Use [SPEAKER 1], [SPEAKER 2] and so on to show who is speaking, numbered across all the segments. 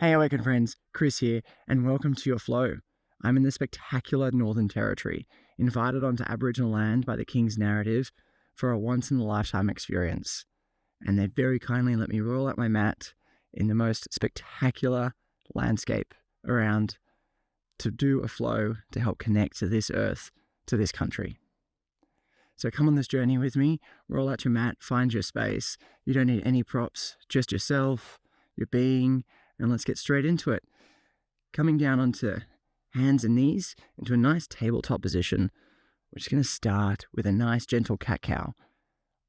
[SPEAKER 1] Hey Awaken friends, Chris here, and welcome to your flow. I'm in the spectacular Northern Territory, invited onto Aboriginal land by the King's narrative for a once-in-a-lifetime experience. And they very kindly let me roll out my mat in the most spectacular landscape around to do a flow to help connect to this earth, to this country. So come on this journey with me, roll out your mat, find your space. You don't need any props, just yourself, your being, and let's get straight into it. Coming down onto hands and knees into a nice tabletop position. We're just going to start with a nice gentle cat-cow,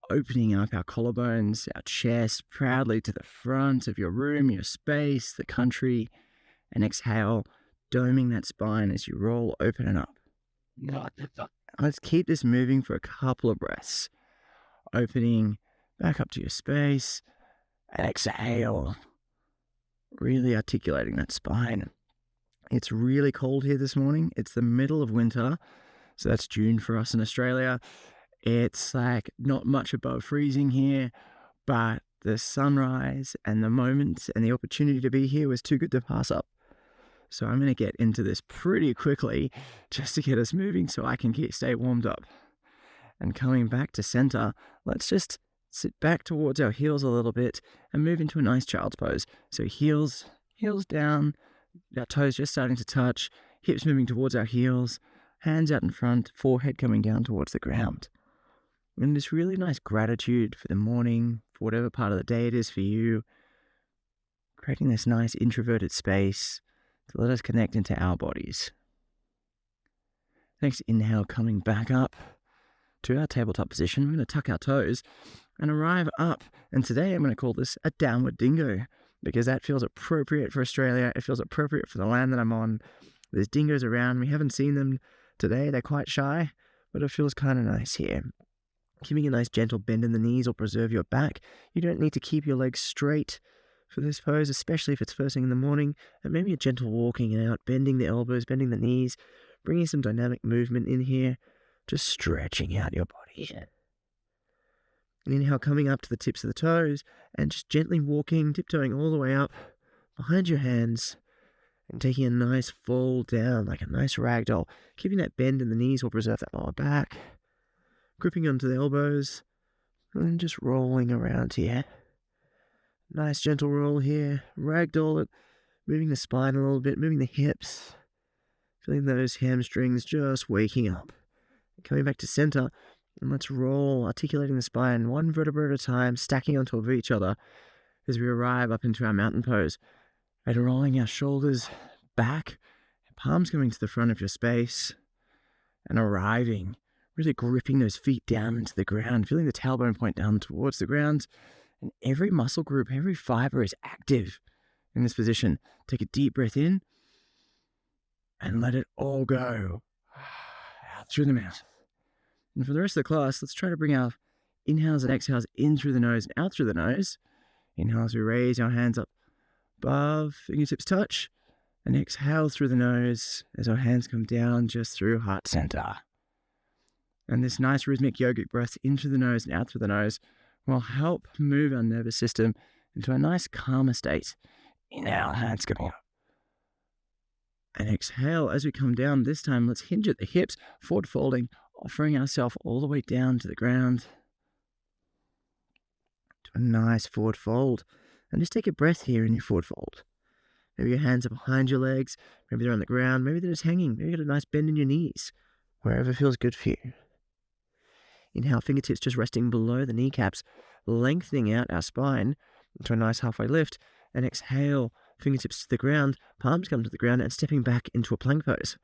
[SPEAKER 1] opening up our collarbones, our chest proudly to the front of your room, your space, the country, and exhale, doming that spine as you roll open and up. Let's keep this moving for a couple of breaths. Opening back up to your space and exhale. Really articulating that spine. It's really cold here this morning. It's the middle of winter. So that's June for us in Australia. It's like not much above freezing here, but the sunrise and the moment and the opportunity to be here was too good to pass up. So I'm going to get into this pretty quickly just to get us moving so I can stay warmed up. And coming back to center, let's just sit back towards our heels a little bit and move into a nice child's pose. So heels down, our toes just starting to touch, hips moving towards our heels, hands out in front, forehead coming down towards the ground. And this really nice gratitude for the morning, for whatever part of the day it is for you, creating this nice introverted space to let us connect into our bodies. Next inhale, coming back up to our tabletop position. We're going to tuck our toes and arrive up. And today I'm going to call this a downward dingo because that feels appropriate for Australia. It feels appropriate for the land that I'm on. There's dingoes around. We haven't seen them today. They're quite shy, but it feels kind of nice here. Keeping a nice gentle bend in the knees will preserve your back. You don't need to keep your legs straight for this pose, especially if it's first thing in the morning. And maybe a gentle walking out, bending the elbows, bending the knees, bringing some dynamic movement in here, just stretching out your body. And inhale, coming up to the tips of the toes and just gently walking, tiptoeing all the way up behind your hands and taking a nice fall down like a nice ragdoll. Keeping that bend in the knees will preserve that lower back. Gripping onto the elbows and just rolling around here. Nice gentle roll here. Ragdoll it, moving the spine a little bit, moving the hips. Feeling those hamstrings just waking up. Coming back to center, and let's roll, articulating the spine one vertebra at a time, stacking on top of each other as we arrive up into our mountain pose. And rolling our shoulders back, palms coming to the front of your space, and arriving, really gripping those feet down into the ground, feeling the tailbone point down towards the ground, and every muscle group, every fiber is active in this position. Take a deep breath in, and let it all go out through the mouth. And for the rest of the class, let's try to bring our inhales and exhales in through the nose and out through the nose. Inhale as we raise our hands up above, fingertips touch, and exhale through the nose as our hands come down just through heart center. And this nice rhythmic yogic breath in through the nose and out through the nose will help move our nervous system into a nice calmer state. Inhale, hands coming up. And exhale as we come down. This time, let's hinge at the hips, forward folding, offering ourselves all the way down to the ground. To a nice forward fold. And just take a breath here in your forward fold. Maybe your hands are behind your legs. Maybe they're on the ground. Maybe they're just hanging. Maybe you got a nice bend in your knees. Wherever feels good for you. Inhale, fingertips just resting below the kneecaps, lengthening out our spine into a nice halfway lift. And exhale, fingertips to the ground, palms come to the ground, and stepping back into a plank pose.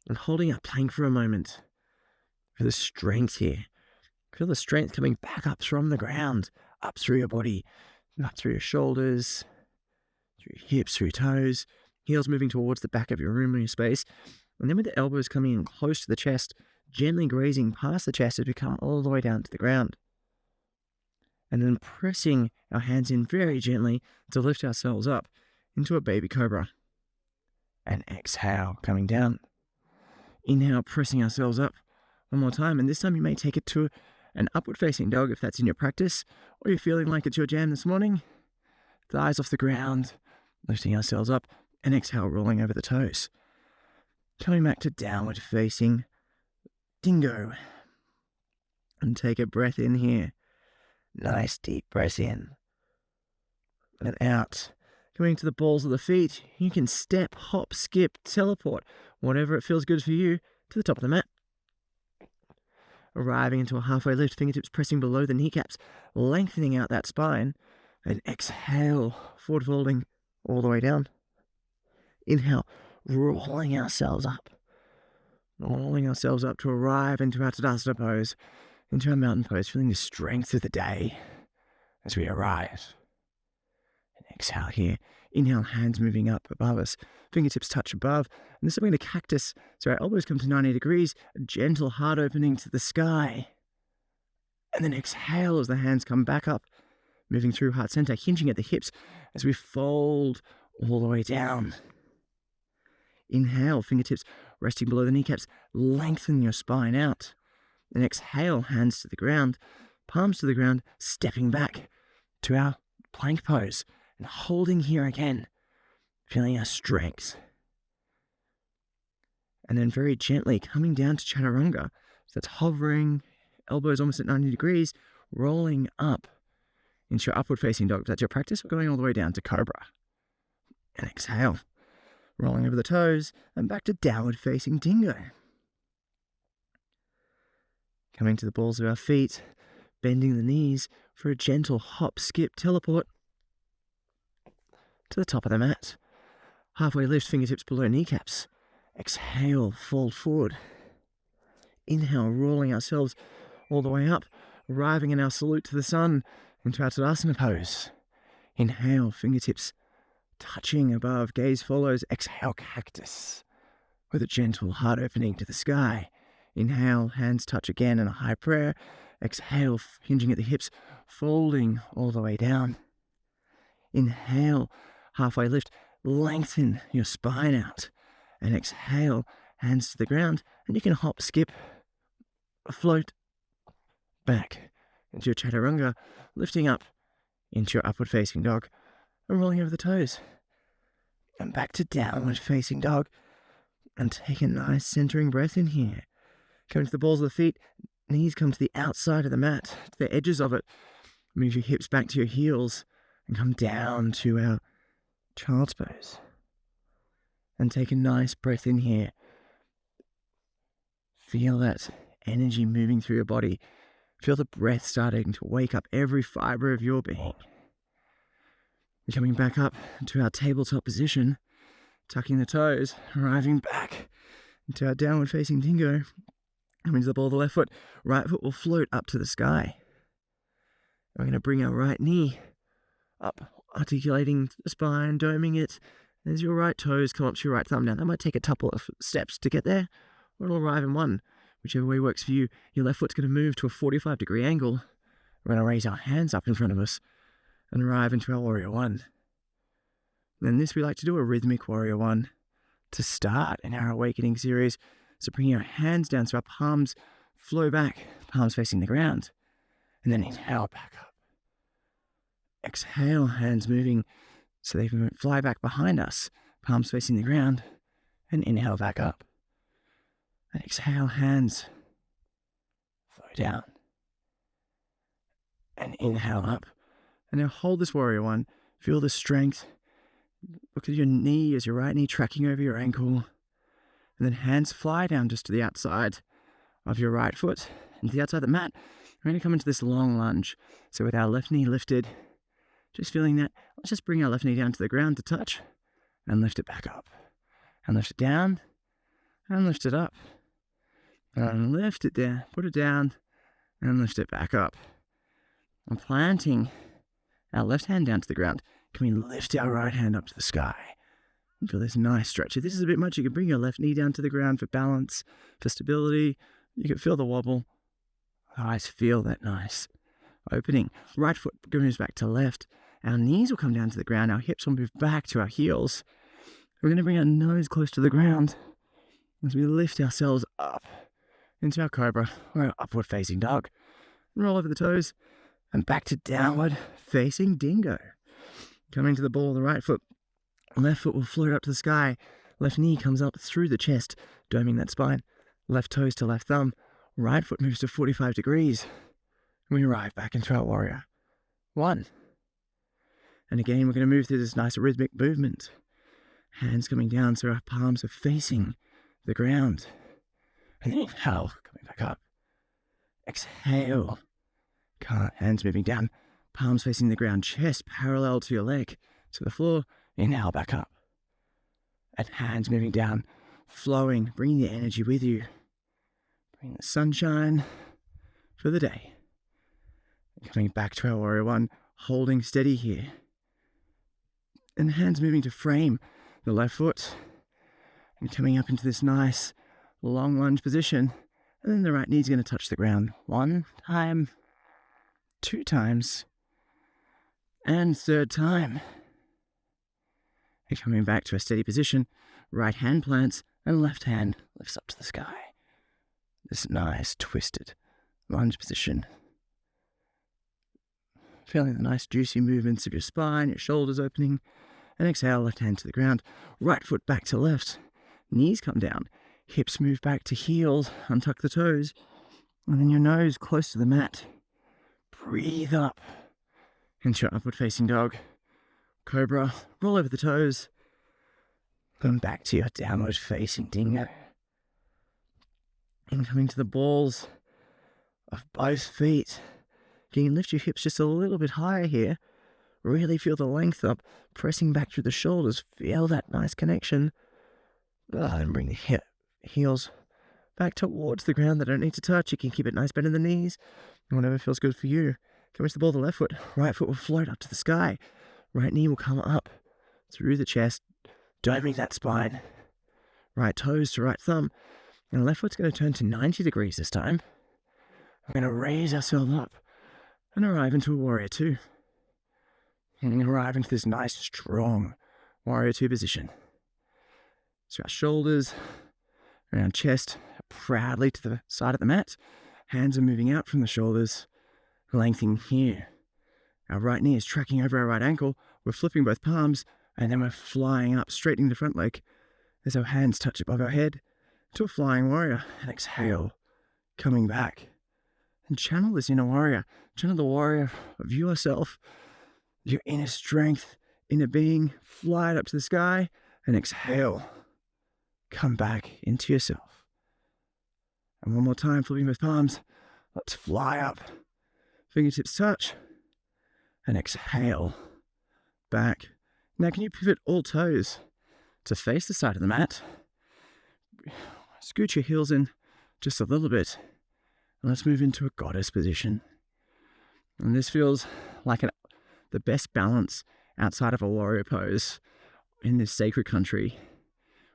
[SPEAKER 1] And holding our plank for a moment. Feel the strength here. Feel the strength coming back up from the ground, up through your body, up through your shoulders, through your hips, through your toes, heels moving towards the back of your room or your space. And then with the elbows coming in close to the chest, gently grazing past the chest as we come all the way down to the ground. And then pressing our hands in very gently to lift ourselves up into a baby cobra. And exhale, coming down. Inhale, pressing ourselves up one more time. And this time you may take it to an upward facing dog if that's in your practice, or you're feeling like it's your jam this morning. Thighs off the ground, Lifting ourselves up and exhale, rolling over the toes. Coming back to downward facing Dingo. And take a breath in here. Nice deep breath in. And out. Coming to the balls of the feet, you can step, hop, skip, teleport, whatever it feels good for you, to the top of the mat. Arriving into a halfway lift, fingertips pressing below the kneecaps, lengthening out that spine. And exhale, forward folding all the way down. Inhale, rolling ourselves up. Rolling ourselves up to arrive into our Tadasana pose, into our mountain pose, feeling the strength of the day as we arrive. And exhale here. Inhale, hands moving up above us. Fingertips touch above. And this is going to cactus. So our elbows come to 90 degrees. A gentle heart opening to the sky. And then exhale as the hands come back up. Moving through heart center, hinging at the hips as we fold all the way down. Inhale, fingertips resting below the kneecaps. Lengthen your spine out. And exhale, hands to the ground. Palms to the ground. Stepping back to our plank pose. And holding here again, feeling our strength. And then very gently coming down to chaturanga. So that's hovering, elbows almost at 90 degrees, rolling up into your upward facing dog. That's your practice. We're going all the way down to Cobra. And exhale, rolling over the toes and back to downward facing Dingo. Coming to the balls of our feet, bending the knees for a gentle hop, skip, teleport to the top of the mat. Halfway lift, fingertips below kneecaps. Exhale, fold forward. Inhale, rolling ourselves all the way up, arriving in our salute to the sun into our Tadasana pose. Inhale, fingertips touching above, gaze follows. Exhale, cactus with a gentle heart opening to the sky. Inhale, hands touch again in a high prayer. Exhale, hinging at the hips, folding all the way down. Inhale, halfway lift, lengthen your spine out. And exhale, hands to the ground, and you can hop, skip, float back into your chaturanga, lifting up into your upward facing dog and rolling over the toes. And back to downward facing dog. And take a nice centering breath in here. Coming to the balls of the feet, knees come to the outside of the mat, to the edges of it. Move your hips back to your heels and come down to our child's pose. And take a nice breath in here. Feel that energy moving through your body. Feel the breath starting to wake up every fiber of your being. We're coming back up to our tabletop position, tucking the toes, arriving back into our downward facing Dingo. Coming to the ball of the left foot, right foot will float up to the sky. We're going to bring our right knee up, articulating the spine, doming it. As your right toes come up to your right thumb. Now, that might take a couple of steps to get there, or it'll arrive in one. Whichever way works for you. Your left foot's going to move to a 45-degree angle. We're going to raise our hands up in front of us and arrive into our Warrior One. Then this we like to do a rhythmic Warrior One to start in our Awakening series. So bringing our hands down so our palms flow back, palms facing the ground. And then inhale back up. Exhale, hands moving so they can fly back behind us, palms facing the ground, and inhale back up. And exhale, hands flow down. And inhale up. And now hold this Warrior One. Feel the strength. Look at your knee as your right knee tracking over your ankle. And then hands fly down just to the outside of your right foot and to the outside of the mat. We're going to come into this long lunge. So with our left knee lifted, just feeling that, let's just bring our left knee down to the ground to touch and lift it back up. And lift it down and lift it up. And lift it down, put it down and lift it back up. And planting our left hand down to the ground, can we lift our right hand up to the sky? And feel this nice stretch. If this is a bit much, you can bring your left knee down to the ground for balance, for stability. You can feel the wobble. Eyes feel that nice opening. Right foot moves back to left. Our knees will come down to the ground. Our hips will move back to our heels. We're going to bring our nose close to the ground as we lift ourselves up into our Cobra or our upward facing dog. Roll over the toes and back to downward facing Dingo. Coming to the ball of the right foot, Left foot will float up to the sky. Left knee comes up through the chest, doming that spine. Left toes to left thumb. Right foot moves to 45 degrees. We arrive back into our warrior. 1. And again, we're going to move through this nice rhythmic movement. Hands coming down so our palms are facing the ground. And then inhale, coming back up. Exhale. Hands moving down. Palms facing the ground. Chest parallel to your leg, to the floor. Inhale, back up. And hands moving down, flowing, bringing the energy with you. Bring the sunshine for the day. And coming back to our warrior 1, holding steady here. And hands moving to frame the left foot. And coming up into this nice long lunge position. And then the right knee is going to touch the ground. 1 time, 2 times, and 3rd time. And coming back to a steady position, right hand plants and left hand lifts up to the sky. This nice twisted lunge position. Feeling the nice juicy movements of your spine, your shoulders opening. And exhale, left hand to the ground. Right foot back to left. Knees come down. Hips move back to heels. Untuck the toes. And then your nose close to the mat. Breathe up into your upward facing dog. Cobra. Roll over the toes. Come back to your downward facing dingo. And coming to the balls of both feet. You can lift your hips just a little bit higher here. Really feel the length up. Pressing back through the shoulders. Feel that nice connection. And bring the heels back towards the ground. They don't need to touch. You can keep it nice bend in the knees. Whatever feels good for you. Come to the ball of the left foot. Right foot will float up to the sky. Right knee will come up through the chest. Doming that spine. Right toes to right thumb. And left foot's going to turn to 90 degrees this time. We're going to raise ourselves up and arrive into a warrior 2. And arrive into this nice, strong warrior 2 position. So our shoulders around chest, proudly to the side of the mat. Hands are moving out from the shoulders, lengthening here. Our right knee is tracking over our right ankle. We're flipping both palms, and then we're flying up, straightening the front leg as our hands touch above our head to a flying warrior. And exhale, coming back. And channel this inner warrior. Channel the warrior of yourself, your inner strength, inner being. Fly it up to the sky, and exhale. Come back into yourself. And one more time, flipping both palms. Let's fly up. Fingertips touch. And exhale. Back. Now can you pivot all toes to face the side of the mat? Scoot your heels in just a little bit. And let's move into a goddess position. And this feels like the best balance outside of a warrior pose in this sacred country.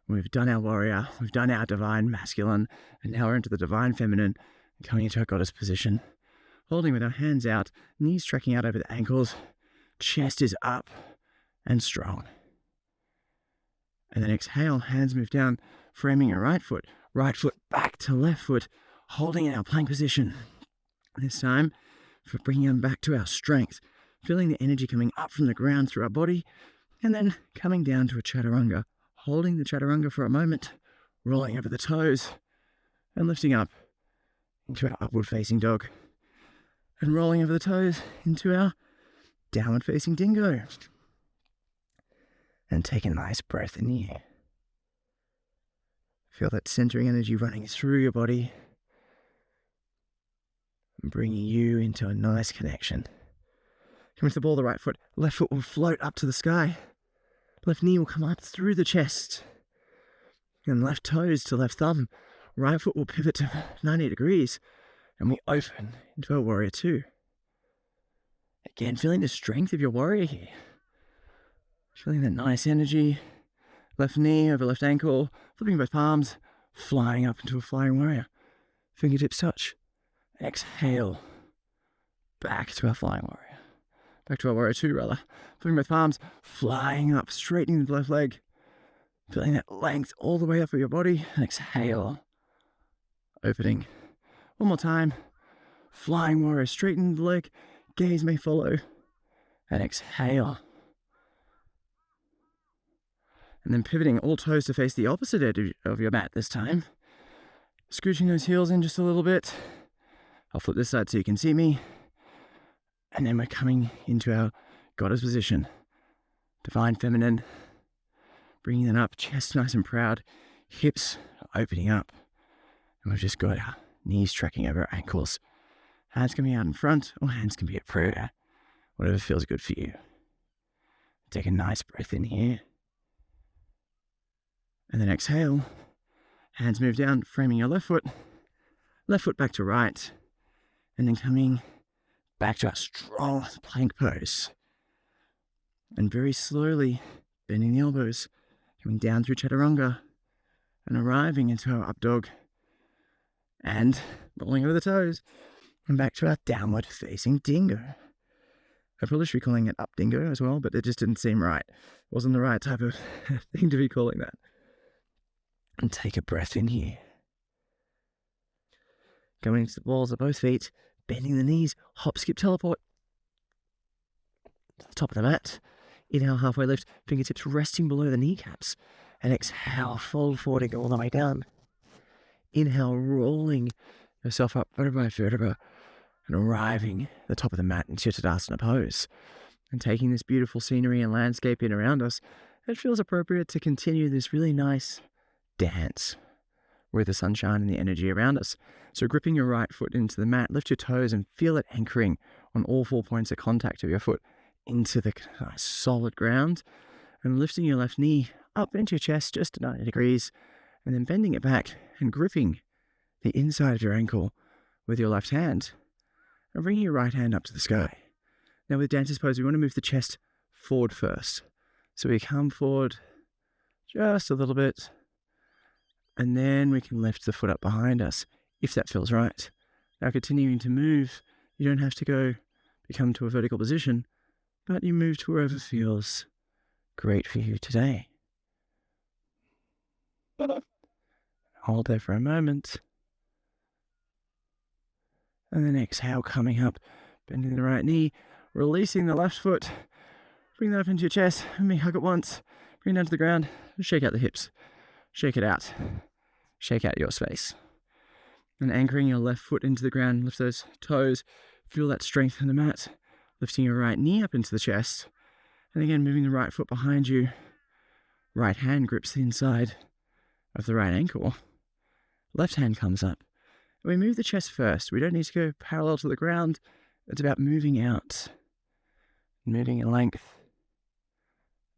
[SPEAKER 1] We've done our warrior, we've done our divine masculine, and now we're into the divine feminine, coming into our goddess position. Holding with our hands out, knees tracking out over the ankles, chest is up and strong. And then exhale, hands move down, framing your right foot back to left foot, holding in our plank position. This time, for bringing them back to our strength, feeling the energy coming up from the ground through our body, and then coming down to a chaturanga. Holding the chaturanga for a moment, rolling over the toes, and lifting up into our upward facing dog. And rolling over the toes into our downward facing dingo. And take a nice breath in the air. Feel that centering energy running through your body, and bringing you into a nice connection. Come to the ball of the right foot. Left foot will float up to the sky. Left knee will come up through the chest. And left toes to left thumb. Right foot will pivot to 90 degrees. And we open into a warrior 2. Again, feeling the strength of your warrior here. Feeling that nice energy. Left knee over left ankle. Flipping both palms. Flying up into a flying warrior. Fingertips touch. Exhale. Back to our flying warrior. Back to our warrior 2 rather. Flipping both palms. Flying up. Straightening the left leg. Feeling that length all the way up of your body. And exhale. Opening. One more time. Flying warrior. Straighten the leg. Gaze may follow. And exhale. And then pivoting all toes to face the opposite edge of your mat this time. Scooching those heels in just a little bit. I'll flip this side so you can see me. And then we're coming into our goddess position. Divine feminine. Bringing that up, chest nice and proud. Hips opening up. And we've just got our knees tracking over our ankles. Hands can be out in front, or hands can be at prayer. Whatever feels good for you. Take a nice breath in here. And then exhale. Hands move down, framing your left foot back to right. And then coming back to our strong plank pose. And very slowly bending the elbows, coming down through chaturanga and arriving into our up dog. And rolling over the toes and back to our downward facing dingo. I probably should be calling it up dingo as well, but it just didn't seem right. It wasn't the right type of thing to be calling that. And take a breath in here. Going into the balls of both feet, bending the knees, hop, skip, teleport. To the top of the mat. Inhale, halfway lift, fingertips resting below the kneecaps. And exhale, fold forward and go all the way down. Inhale, rolling yourself up vertebra by vertebra and arriving at the top of the mat into your Tadasana pose. And taking this beautiful scenery and landscape in around us, it feels appropriate to continue this really nice dance with the sunshine and the energy around us. So gripping your right foot into the mat, lift your toes and feel it anchoring on all 4 points of contact of your foot into the nice solid ground, and lifting your left knee up into your chest just to 90 degrees, and then bending it back and gripping the inside of your ankle with your left hand and bringing your right hand up to the sky. Now with dancer's pose, we want to move the chest forward first. So we come forward just a little bit, and then we can lift the foot up behind us if that feels right. Now continuing to move, you don't have to become to a vertical position, but you move to wherever feels great for you today. Hold there for a moment. And then exhale, coming up, bending the right knee, releasing the left foot. Bring that up into your chest, and hug it once. Bring it down to the ground, shake out the hips. Shake it out. Shake out your space. And anchoring your left foot into the ground, lift those toes, feel that strength in the mat. Lifting your right knee up into the chest. And again, moving the right foot behind you. Right hand grips the inside of the right ankle. Left hand comes up. And we move the chest first. We don't need to go parallel to the ground. It's about moving out. Moving in length.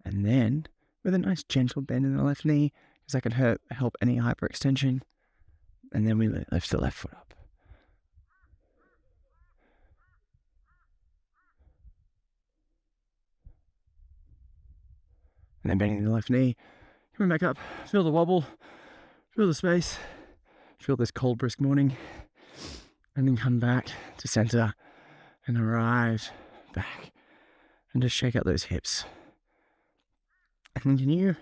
[SPEAKER 1] And then, with a nice gentle bend in the left knee, because that can help any hyperextension. And then we lift the left foot up. And then bending the left knee, coming back up, feel the wobble, feel the space, feel this cold, brisk morning, and then come back to center and arrive back and just shake out those hips. And continue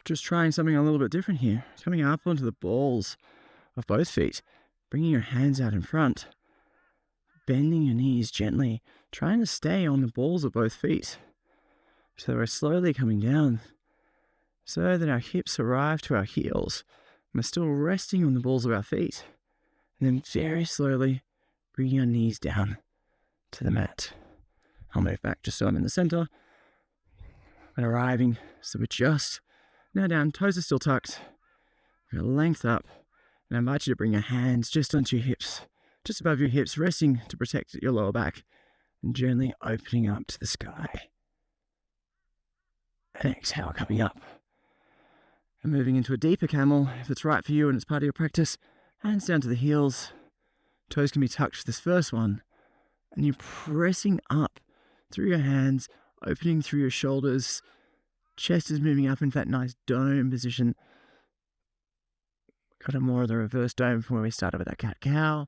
[SPEAKER 1] just trying something a little bit different here, coming up onto the balls of both feet, bringing your hands out in front, bending your knees gently, trying to stay on the balls of both feet. So we're slowly coming down so that our hips arrive to our heels. We're still resting on the balls of our feet. And then very slowly bringing our knees down to the mat. I'll move back just so I'm in the center. And arriving, so we're just now down, toes are still tucked. We're length up. And I invite you to bring your hands just onto your hips, just above your hips, resting to protect your lower back. And gently opening up to the sky. And exhale, coming up. And moving into a deeper camel, if it's right for you and it's part of your practice. Hands down to the heels. Toes can be tucked for this first one. And you're pressing up through your hands, opening through your shoulders. Chest is moving up into that nice dome position. Kind of more of the reverse dome from where we started with that cat-cow.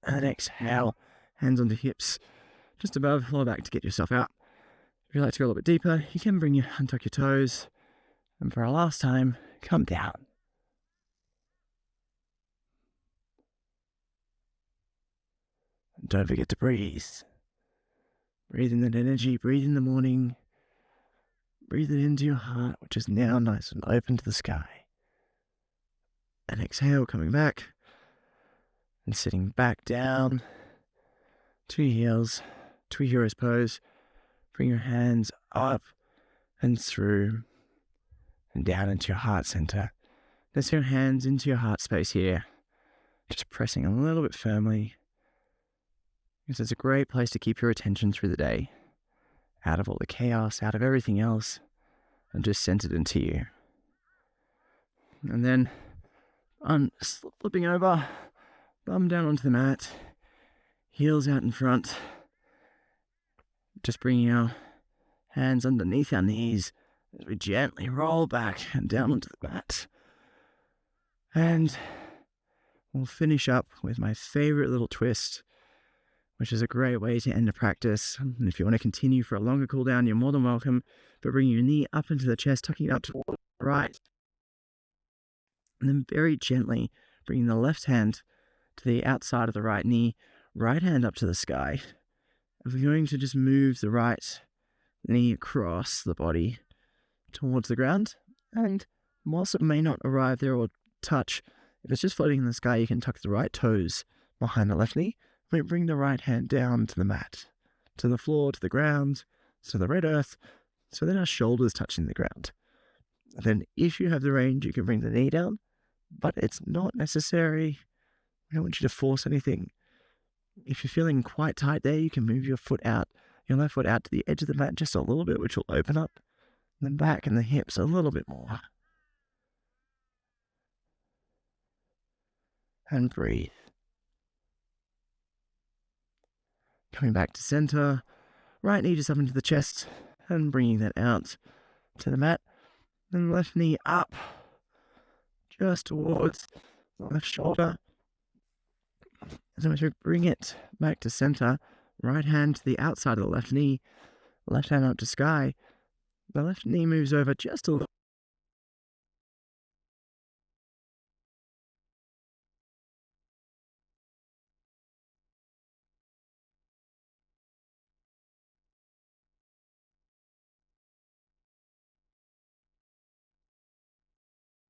[SPEAKER 1] And then exhale, hands onto hips, just above, lower back to get yourself out. If you'd like to go a little bit deeper, you can untuck your toes. And for our last time, come down. And don't forget to breathe. Breathe in that energy, breathe in the morning. Breathe it into your heart, which is now nice and open to the sky. And exhale, coming back and sitting back down to your heels, to a hero's pose. Bring your hands up and through and down into your heart center. Press your hands into your heart space here, just pressing a little bit firmly, because it's a great place to keep your attention through the day, out of all the chaos, out of everything else, and just centered into you. And then flipping over, bum down onto the mat, heels out in front, just bringing our hands underneath our knees as we gently roll back and down onto the mat. And we'll finish up with my favorite little twist, which is a great way to end a practice. And if you want to continue for a longer cool down, you're more than welcome. But bring your knee up into the chest, tucking it up toward the right. And then very gently bringing the left hand to the outside of the right knee, right hand up to the sky. And we're going to just move the right knee across the body towards the ground. And whilst it may not arrive there or touch, if it's just floating in the sky, you can tuck the right toes behind the left knee. We bring the right hand down to the mat, to the floor, to the ground, to the red earth, so then our shoulders touching the ground. And then if you have the range, you can bring the knee down, but it's not necessary. I don't want you to force anything. If you're feeling quite tight there, you can move your foot out, your left foot out to the edge of the mat just a little bit, which will open up, and then back and the hips a little bit more. And breathe. Coming back to center, right knee just up into the chest and bringing that out to the mat. Then left knee up, just towards the left shoulder. So as we bring it back to center, right hand to the outside of the left knee, left hand up to sky. The left knee moves over just a little.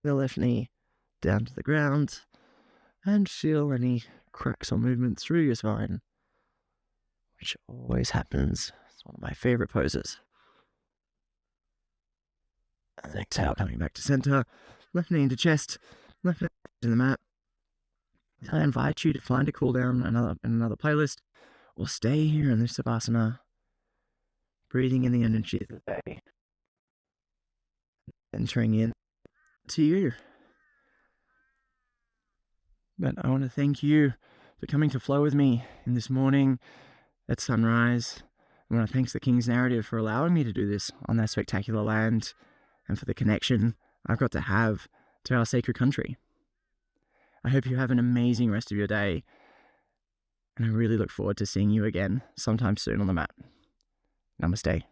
[SPEAKER 1] The left knee down to the ground, and feel any cracks or movement through your spine, which always happens. It's one of my favorite poses. And exhale, coming back to center, left knee into chest, left knee to the mat. I invite you to find a cool down in another playlist, or stay here in this Savasana, breathing in the energy of the day, entering in to you. But I want to thank you for coming to flow with me in this morning at sunrise. I want to thank the King's Narrative for allowing me to do this on their spectacular land, and for the connection I've got to have to our sacred country. I hope you have an amazing rest of your day, and I really look forward to seeing you again sometime soon on the mat. Namaste.